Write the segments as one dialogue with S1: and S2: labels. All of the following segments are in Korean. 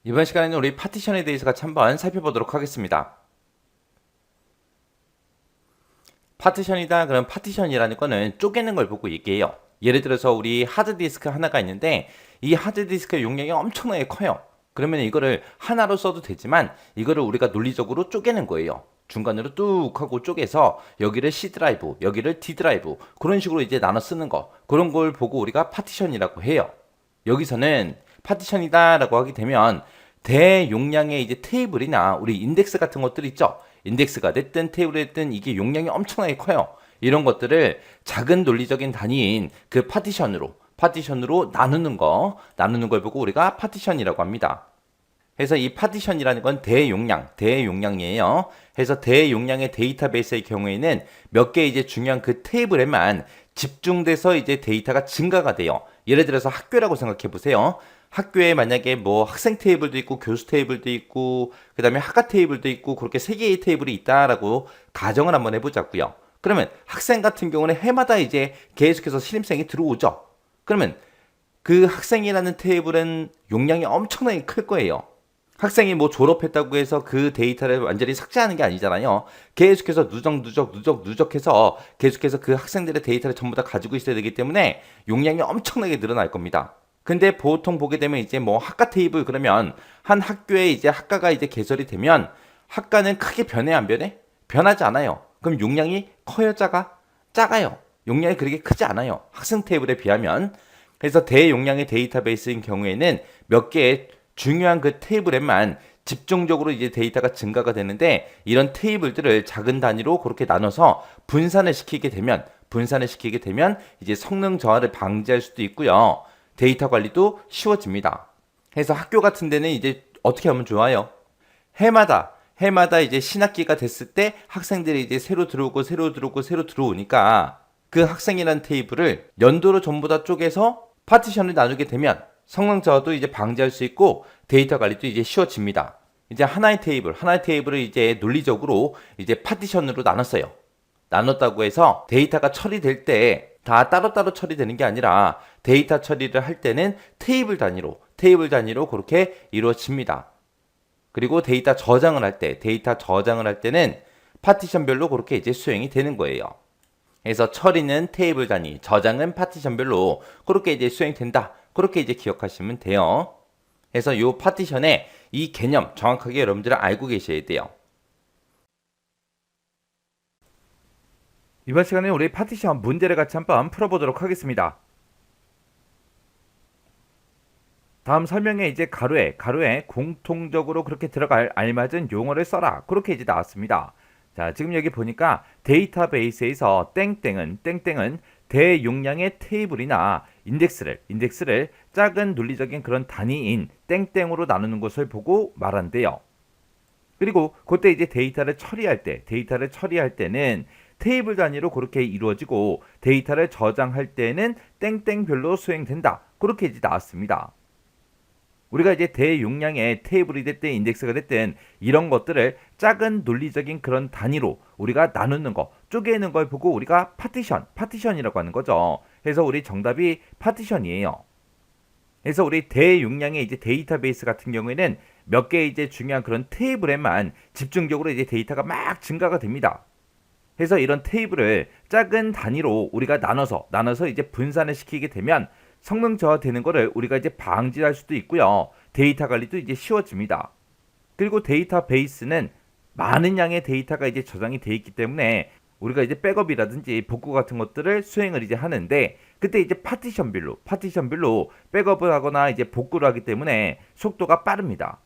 S1: 이번 시간에는 우리 파티션에 대해서 같이 한번 살펴보도록 하겠습니다. 파티션이다. 그럼 파티션이라는 거는 쪼개는 걸 보고 얘기해요. 예를 들어서 우리 하드디스크 하나가 있는데 이 하드디스크의 용량이 엄청나게 커요. 그러면 이거를 하나로 써도 되지만 이거를 우리가 논리적으로 쪼개는 거예요. 중간으로 뚝 하고 쪼개서 여기를 C 드라이브, 여기를 D 드라이브 그런 식으로 이제 나눠 쓰는 거, 그런 걸 보고 우리가 파티션이라고 해요. 여기서는 파티션이다 라고 하게 되면 대용량의 이제 테이블이나 우리 인덱스 같은 것들 있죠. 인덱스가 됐든 테이블이 됐든 이게 용량이 엄청나게 커요. 이런 것들을 작은 논리적인 단위인 그 파티션으로 나누는 걸 보고 우리가 파티션이라고 합니다. 그래서 이 파티션이라는 건 대용량이에요. 그래서 대용량의 데이터베이스의 경우에는 몇 개 이제 중요한 그 테이블에만 집중돼서 이제 데이터가 증가가 돼요. 예를 들어서 학교라고 생각해 보세요. 학교에 만약에 뭐 학생 테이블도 있고 교수 테이블도 있고 그다음에 학과 테이블도 있고 그렇게 세 개의 테이블이 있다라고 가정을 한번 해보자고요. 그러면 학생 같은 경우는 해마다 이제 계속해서 신입생이 들어오죠. 그러면 그 학생이라는 테이블은 용량이 엄청나게 클 거예요. 학생이 뭐 졸업했다고 해서 그 데이터를 완전히 삭제하는 게 아니잖아요. 계속해서 누적해서 계속해서 그 학생들의 데이터를 전부 다 가지고 있어야 되기 때문에 용량이 엄청나게 늘어날 겁니다. 근데 보통 보게 되면 이제 뭐 학과 테이블 그러면 한 학교에 이제 학과가 이제 개설이 되면 학과는 크게 변해 안 변해? 변하지 않아요. 그럼 용량이 커요, 작아요. 용량이 그렇게 크지 않아요. 학생 테이블에 비하면. 그래서 대용량의 데이터베이스인 경우에는 몇 개의 중요한 그 테이블에만 집중적으로 이제 데이터가 증가가 되는데 이런 테이블들을 작은 단위로 그렇게 나눠서 분산을 시키게 되면 이제 성능 저하를 방지할 수도 있고요. 데이터 관리도 쉬워집니다. 그래서 학교 같은 데는 이제 어떻게 하면 좋아요? 해마다 이제 신학기가 됐을 때 학생들이 이제 새로 들어오니까 그 학생이라는 테이블을 연도로 전부 다 쪼개서 파티션을 나누게 되면 성능 저하도 이제 방지할 수 있고 데이터 관리도 이제 쉬워집니다. 이제 하나의 테이블을 이제 논리적으로 이제 파티션으로 나눴어요. 나눴다고 해서 데이터가 처리될 때 다 따로따로 처리되는 게 아니라 데이터 처리를 할 때는 테이블 단위로 그렇게 이루어집니다. 그리고 데이터 저장을 할 때는 파티션별로 그렇게 이제 수행이 되는 거예요. 그래서 처리는 테이블 단위, 저장은 파티션별로 그렇게 이제 수행된다. 그렇게 이제 기억하시면 돼요. 그래서 이 파티션의 이 개념 정확하게 여러분들은 알고 계셔야 돼요. 이번 시간에 우리 파티션 문제를 같이 한번 풀어보도록 하겠습니다. 다음 설명에 이제 가로에 공통적으로 그렇게 들어갈 알맞은 용어를 써라. 그렇게 이제 나왔습니다. 자, 지금 여기 보니까 데이터베이스에서 땡땡은 대용량의 테이블이나 인덱스를 작은 논리적인 그런 단위인 땡땡으로 나누는 것을 보고 말한대요. 그리고 그때 이제 데이터를 처리할 때는 테이블 단위로 그렇게 이루어지고 데이터를 저장할 때는 땡땡별로 수행된다. 그렇게 이제 나왔습니다. 우리가 이제 대용량의 테이블이 됐든 인덱스가 됐든 이런 것들을 작은 논리적인 그런 단위로 우리가 나누는 거, 쪼개는 걸 보고 우리가 파티션이라고 하는 거죠. 그래서 우리 정답이 파티션이에요. 그래서 우리 대용량의 이제 데이터베이스 같은 경우에는 몇 개의 이제 중요한 그런 테이블에만 집중적으로 이제 데이터가 막 증가가 됩니다. 그래서 이런 테이블을 작은 단위로 우리가 나눠서 이제 분산을 시키게 되면 성능 저하되는 거를 우리가 이제 방지할 수도 있고요. 데이터 관리도 이제 쉬워집니다. 그리고 데이터베이스는 많은 양의 데이터가 이제 저장이 돼 있기 때문에 우리가 이제 백업이라든지 복구 같은 것들을 수행을 이제 하는데 그때 이제 파티션별로 백업을 하거나 이제 복구를 하기 때문에 속도가 빠릅니다.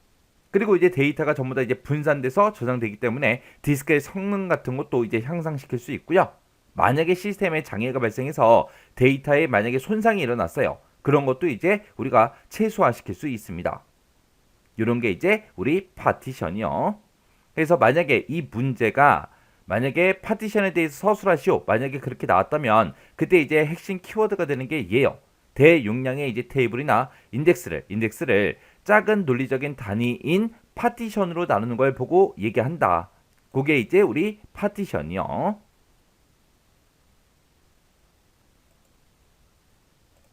S1: 그리고 이제 데이터가 전부 다 이제 분산돼서 저장되기 때문에 디스크의 성능 같은 것도 이제 향상시킬 수 있고요. 만약에 시스템에 장애가 발생해서 데이터에 만약에 손상이 일어났어요. 그런 것도 이제 우리가 최소화시킬 수 있습니다. 이런 게 이제 우리 파티션이요. 그래서 만약에 이 문제가 만약에 파티션에 대해서 서술하시오. 만약에 그렇게 나왔다면 그때 이제 핵심 키워드가 되는 게 얘예요. 대용량의 이제 테이블이나 인덱스를 작은 논리적인 단위인 파티션으로 나누는 걸 보고 얘기한다. 그게 이제 우리 파티션이요.